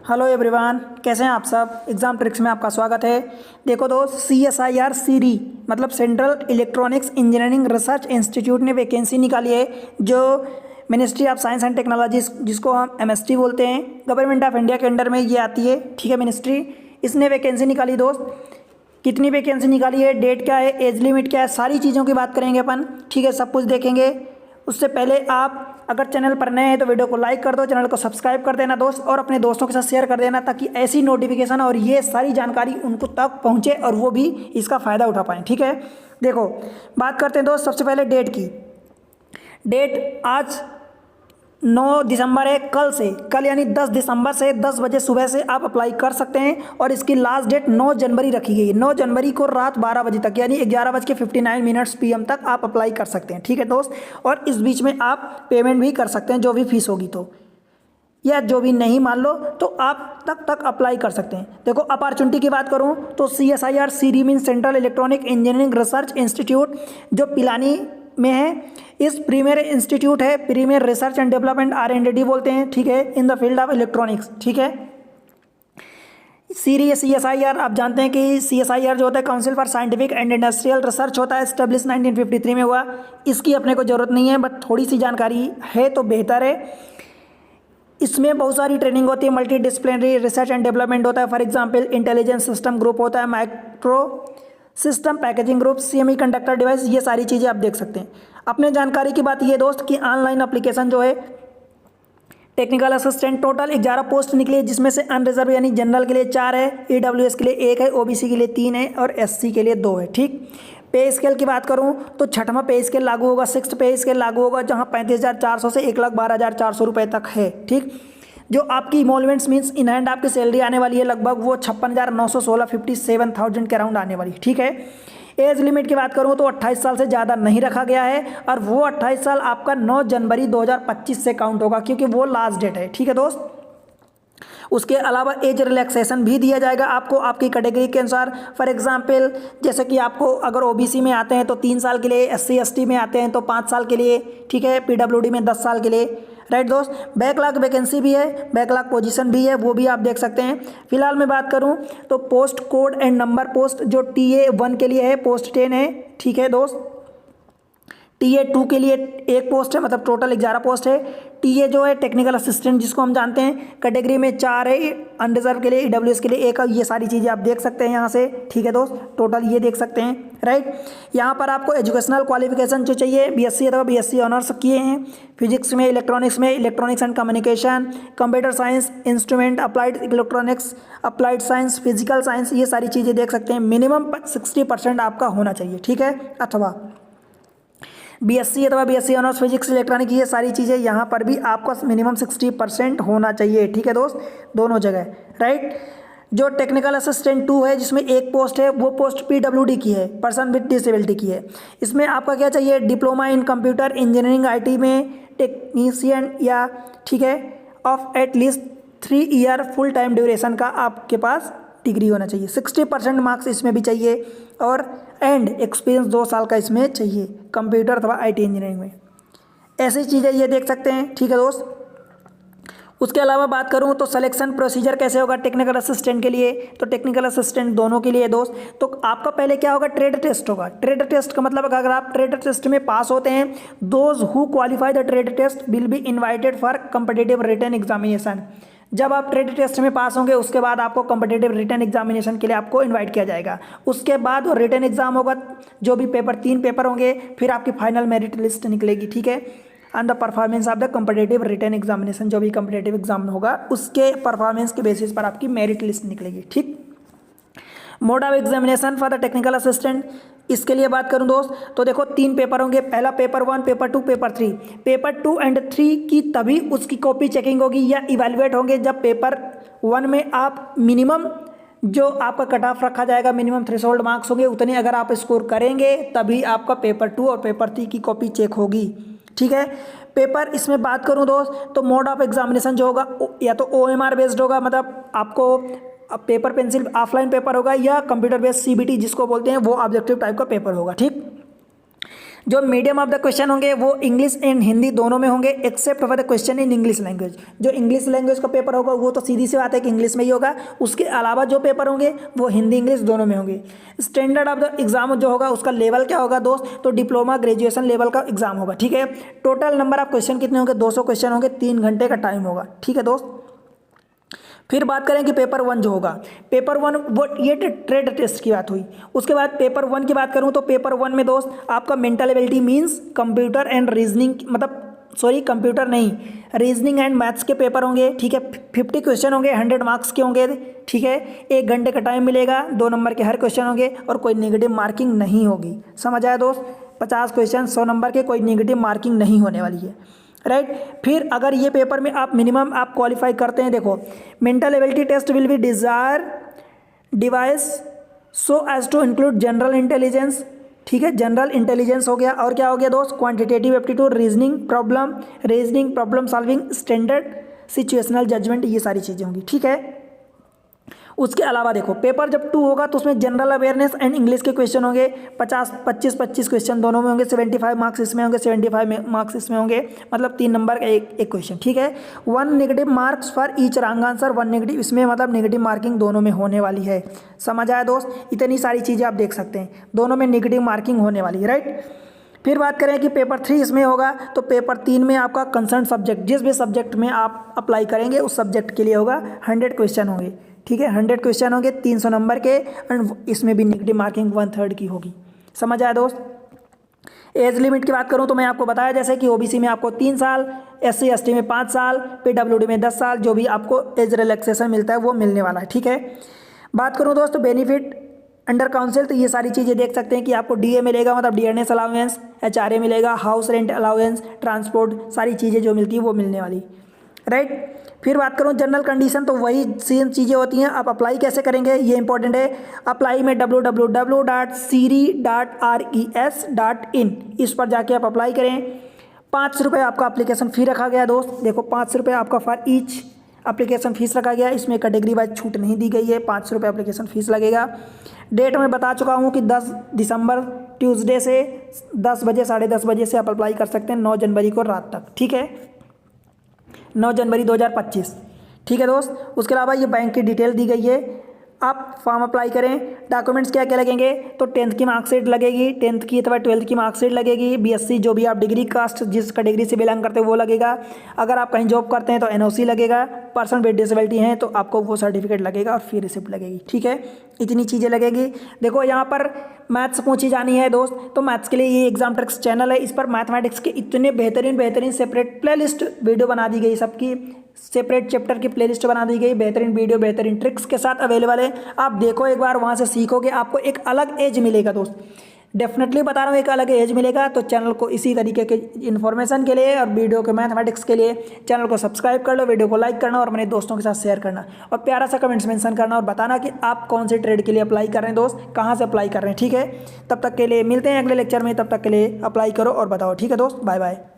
Hello everyone, कैसे हैं आप सब। एग्ज़ाम ट्रिक्स में आपका स्वागत है। देखो दोस्त, CSIR सीरी मतलब central electronics engineering research institute ने वैकेंसी निकाली है, जो ministry of science and technology जिसको हम MST बोलते हैं, गवर्नमेंट ऑफ इंडिया के अंडर में ये आती है। ठीक है, मिनिस्ट्री इसने वैकेंसी निकाली दोस्त। कितनी वैकेंसी निकाली है, डेट क्या है, एज लिमिट क्या है, सारी चीज़ों की बात करेंगे अपन। ठीक है, सब कुछ देखेंगे। उससे पहले आप अगर चैनल पर नए हैं तो वीडियो को लाइक कर दो, चैनल को सब्सक्राइब कर देना दोस्त, और अपने दोस्तों के साथ शेयर कर देना ताकि ऐसी नोटिफिकेशन और ये सारी जानकारी उनको तक पहुंचे और वो भी इसका फ़ायदा उठा पाएँ। ठीक है, देखो बात करते हैं दोस्त सबसे पहले डेट की। डेट आज 9 दिसंबर है, कल यानी 10 दिसंबर से 10 बजे सुबह से आप अप्लाई कर सकते हैं। और इसकी लास्ट डेट 9 जनवरी रखी गई है। 9 जनवरी को रात 12 बजे तक यानी 11:59 PM तक आप अप्लाई कर सकते हैं। ठीक है दोस्त, और इस बीच में आप पेमेंट भी कर सकते हैं जो भी फीस होगी, तो या जो भी नहीं मान लो तो आप तक अप्लाई कर सकते हैं। देखो अपॉर्चुनिटी की बात करूं तो CSIR CEERI mean central electronic engineering research institute जो पिलानी में है। इस प्रीमियर इंस्टीट्यूट है, premier research and development R&D बोलते हैं। ठीक है, in the field of electronics. ठीक है, सीरी CSIR आप जानते हैं कि CSIR जो होता है council for scientific and industrial research होता है, एस्टेब्लिश 1953 में हुआ। इसकी अपने को जरूरत नहीं है, बट थोड़ी सी जानकारी है तो बेहतर है। इसमें बहुत सारी ट्रेनिंग होती है, multi disciplinary research and development होता है। For example intelligence system group होता है, micro system packaging group, semiconductor device, ये सारी चीज़ें आप देख सकते हैं। अपने जानकारी की बात ये दोस्त कि ऑनलाइन एप्लीकेशन जो है टेक्निकल असिस्टेंट टोटल 11 पोस्ट निकली है, जिसमें से अनरिजर्व यानी जनरल के लिए 4 है, EWS के लिए 1 है, OBC के लिए 3 है और SC के लिए 2 है। ठीक, पे स्केल की बात करूं तो 6वां पे स्केल लागू होगा, 6th पे स्केल लागू होगा, जहां 35,400 से 1,12,400 रुपये तक है। ठीक, जो आपकी इमोलमेंट्स मीन्स इन हैंड आपकी सैलरी आने वाली है लगभग वो 56,916 57,000 के अराउंड आने वाली। ठीक है, एज लिमिट की बात करूं तो 28 साल से ज़्यादा नहीं रखा गया है, और वो 28 साल आपका 9 जनवरी 2025 से काउंट होगा क्योंकि वो लास्ट डेट है। ठीक है दोस्त, उसके अलावा एज रिलैक्सेशन भी दिया जाएगा आपको आपकी कैटेगरी के अनुसार। फॉर एग्जांपल जैसे कि आपको अगर OBC में आते हैं तो 3 साल के लिए, SC ST में आते हैं तो 5 साल के लिए, ठीक है, PWD में 10 साल के लिए। राइट दोस्त, बैकलॉग वैकेंसी भी है, बैकलॉग पोजीशन भी है, वो भी आप देख सकते हैं। फिलहाल मैं बात करूं तो post code and number post जो TA1 के लिए है, पोस्ट 10 है। ठीक है दोस्त, TA2 के लिए 1 पोस्ट है, मतलब टोटल 11 पोस्ट है। TA जो है टेक्निकल असिस्टेंट जिसको हम जानते हैं, कैटेगरी में 4 है, अनरिजर्व के लिए, EWS के लिए 1 है। ये सारी चीज़ें आप देख सकते हैं यहाँ से। ठीक है दोस्त, टोटल ये देख सकते हैं। राइट, यहाँ पर आपको एजुकेशनल क्वालिफिकेशन जो चाहिए BSc अथवा BSc ऑनर्स किए हैं, फिजिक्स में, इलेक्ट्रॉनिक्स में, electronics and communication, computer science, instrument, applied electronics, applied science, physical science, ये सारी चीज़ें देख सकते हैं। मिनिमम 60% आपका होना चाहिए। ठीक है, अथवा BSc अथवा BSc ऑनर्स फिजिक्स इलेक्ट्रॉनिक, ये सारी चीज़ें यहाँ पर भी आपका मिनिमम 60% होना चाहिए। ठीक है दोस्त, दोनों जगह। राइट, जो टेक्निकल असिस्टेंट 2 है जिसमें 1 पोस्ट है, वो पोस्ट PWD की है, पर्सन विद डिसेबिलिटी की है। इसमें आपका क्या चाहिए, diploma in computer engineering IT में टेक्नीशियन या, ठीक है, of at least 3 year full time duration का आपके पास डिग्री होना चाहिए। 60% मार्क्स इसमें भी चाहिए, और एंड एक्सपीरियंस 2 साल का इसमें चाहिए कंप्यूटर अथवा IT इंजीनियरिंग में। ऐसी चीज़ें ये देख सकते हैं। ठीक है दोस्त, उसके अलावा बात करूं तो सिलेक्शन प्रोसीजर कैसे होगा टेक्निकल असिस्टेंट के लिए, तो टेक्निकल असिस्टेंट दोनों के लिए दोस्त, तो आपका पहले क्या होगा, ट्रेड टेस्ट होगा। ट्रेड टेस्ट का मतलब अगर आप ट्रेड टेस्ट में पास होते हैं, those who qualify the trade test will be invited for competitive written examination. जब आप ट्रेड टेस्ट में पास होंगे उसके बाद आपको कम्पिटिटिव रिटन एग्जामिनेशन के लिए आपको इनवाइट किया जाएगा। उसके बाद रिटन एग्जाम होगा, जो भी पेपर 3 पेपर होंगे, फिर आपकी फाइनल मेरिट लिस्ट निकलेगी। ठीक है, and the performance of the competitive written examination, जो भी कम्पिटिटिव एग्जाम होगा उसके परफॉर्मेंस के बेसिस पर आपकी मेरिट लिस्ट निकलेगी। ठीक, mode of examination for the technical assistant, इसके लिए बात करूं दोस्त तो देखो 3 पेपर होंगे, पहला paper 1, paper 2, paper 3। Paper 2 and 3 की तभी उसकी कॉपी चेकिंग होगी या इवेलुएट होंगे जब पेपर 1 में आप मिनिमम जो आपका कट ऑफ रखा जाएगा, मिनिमम थ्रेशोल्ड मार्क्स होंगे, उतने अगर आप स्कोर करेंगे तभी आपका पेपर 2 और पेपर 3 की कॉपी चेक होगी। ठीक है, पेपर इसमें बात करूं दोस्त तो मोड ऑफ एग्जामिनेशन जो होगा या तो OMR बेस्ड होगा, मतलब आपको पेपर पेंसिल ऑफलाइन पेपर होगा, या कंप्यूटर बेस्ड CBT जिसको बोलते हैं, वो ऑब्जेक्टिव टाइप का पेपर होगा। ठीक, जो मीडियम ऑफ द क्वेश्चन होंगे वो इंग्लिश एंड हिंदी दोनों में होंगे, except for the question in English language. जो इंग्लिश लैंग्वेज का पेपर होगा वो तो सीधी सी बात है कि इंग्लिश में ही होगा, उसके अलावा जो पेपर होंगे वो हिंदी इंग्लिश दोनों में होंगे। स्टैंडर्ड ऑफ द एग्जाम जो होगा उसका लेवल क्या होगा दोस्त, तो डिप्लोमा ग्रेजुएशन लेवल का एग्जाम होगा, ठीक है। टोटल नंबर ऑफ क्वेश्चन कितने होंगे, 200 क्वेश्चन होंगे, 3 घंटे का टाइम होगा, ठीक है दोस्त। फिर बात करें कि पेपर 1 जो होगा, पेपर 1 वो ये ट्रेड टेस्ट की बात हुई। उसके बाद पेपर 1 की बात करूं तो पेपर 1 में दोस्त आपका mental ability means computer and reasoning, मतलब सॉरी कंप्यूटर नहीं, रीजनिंग एंड मैथ्स के पेपर होंगे, ठीक है। 50 क्वेश्चन होंगे, 100 मार्क्स के होंगे, ठीक है। 1 घंटे का टाइम मिलेगा, 2 नंबर के हर क्वेश्चन होंगे और कोई नेगेटिव मार्किंग नहीं होगी, समझ आया दोस्त। 50 क्वेश्चन 100 नंबर के, कोई नेगेटिव मार्किंग नहीं होने वाली है, राइट। फिर अगर ये पेपर में आप मिनिमम आप क्वालिफाई करते हैं, देखो mental ability test will be devise so as to include general intelligence, ठीक है। जनरल इंटेलिजेंस हो गया, और क्या हो गया दोस्त, quantitative aptitude, reasoning problem solving, standard situational judgement, ये सारी चीज़ें होंगी, ठीक है। उसके अलावा देखो पेपर जब 2 होगा तो उसमें जनरल अवेयरनेस एंड इंग्लिश के क्वेश्चन होंगे, 25 क्वेश्चन दोनों में होंगे, 75 मार्क्स इसमें होंगे, 75 मार्क्स इसमें होंगे, मतलब 3 नंबर का एक क्वेश्चन, ठीक है। 1 negative marks for each wrong answer, 1 negative, इसमें मतलब नेगेटिव मार्किंग दोनों में होने वाली है, समझ आया दोस्त। इतनी सारी चीज़ें आप देख सकते हैं, दोनों में नेगेटिव मार्किंग होने वाली है, राइट। फिर बात करें कि पेपर 3 इसमें होगा, तो पेपर 3 में आपका कंसर्न सब्जेक्ट, जिस भी सब्जेक्ट में आप अप्लाई करेंगे उस सब्जेक्ट के लिए होगा, 100 क्वेश्चन होंगे, ठीक है। 100 क्वेश्चन होंगे, 300 नंबर के, एंड इसमें भी नेगेटिव मार्किंग 1/3 की होगी, समझ आया दोस्त। एज लिमिट की बात करूं तो मैं आपको बताया जैसे कि ओबीसी में आपको 3 साल, SC ST में 5 साल, PWD में 10 साल, जो भी आपको एज रिलैक्सेशन मिलता है वो मिलने वाला है, ठीक है। बात करूं दोस्तों बेनिफिट अंडर काउंसिल, तो ये सारी चीज़ें देख सकते हैं कि आपको DA मिलेगा, मतलब डियरनेस अलाउंस, HRA मिलेगा, हाउस रेंट अलाउंस, ट्रांसपोर्ट, सारी चीज़ें जो मिलती है वो मिलने वाली, राइट। फिर बात करूं जनरल कंडीशन, तो वही सेम चीज़ें होती हैं। आप अप्लाई कैसे करेंगे ये इंपॉर्टेंट है। अप्लाई में www.siri.res.in इस पर जाके आप अप्लाई करें। 5 रुपये आपका एप्लीकेशन फ़ी रखा गया दोस्त, देखो 5 रुपये आपका फॉर ईच एप्लीकेशन फ़ीस रखा गया, इसमें कैटेगरी वाइज छूट नहीं दी गई है, 5 रुपये एप्लीकेशन फ़ीस लगेगा। डेट मैं बता चुका हूँ कि 10 दिसंबर ट्यूसडे से 10 बजे 10:30 बजे से आप अप्लाई कर सकते हैं, 9 जनवरी को रात तक, ठीक है, 9 जनवरी 2025, ठीक है दोस्त। उसके अलावा ये बैंक की डिटेल दी गई है, आप फॉर्म अप्लाई करें। डॉक्यूमेंट्स क्या क्या लगेंगे, तो 10th की मार्कशीट लगेगी, 10th की अथवा 12th की मार्कशीट लगेगी, BSc जो भी आप डिग्री कास्ट जिस कैटेगरी से बिलोंग करते हैं वो लगेगा। अगर आप कहीं जॉब करते हैं तो NOC लगेगा, पर्सन विद डिसेबिलिटी हैं तो आपको वो सर्टिफिकेट लगेगा और फी रिसिप्ट लगेगी, ठीक है। इतनी चीज़ें लगेगी। देखो यहाँ पर मैथ्स पूछी जानी है दोस्त, तो मैथ्स के लिए ये एग्जाम ट्रिक्स चैनल है, इस पर मैथमेटिक्स के इतने बेहतरीन सेपरेट प्लेलिस्ट वीडियो बना दी गई, सबकी सेपरेट चैप्टर की प्लेलिस्ट बना दी गई, बेहतरीन वीडियो बेहतरीन ट्रिक्स के साथ अवेलेबल है। आप देखो एक बार, वहाँ से सीखोगे, आपको एक अलग एज मिलेगा दोस्त, डेफिनेटली बता रहा हूँ, एक अलग एज मिलेगा। तो चैनल को इसी तरीके के इन्फॉर्मेशन के लिए और वीडियो के मैथमेटिक्स के लिए चैनल को सब्सक्राइब कर लो, वीडियो को लाइक करना और अपने दोस्तों के साथ शेयर करना और प्यारा सा कमेंट्स मेंशन करना और बताना कि आप कौन से ट्रेड के लिए अप्लाई कर रहे हैं दोस्त, कहाँ से अप्लाई कर रहे हैं, ठीक है। तब तक के लिए मिलते हैं अगले लेक्चर में, तब तक के लिए अप्लाई करो और बताओ, ठीक है दोस्त, बाय बाय।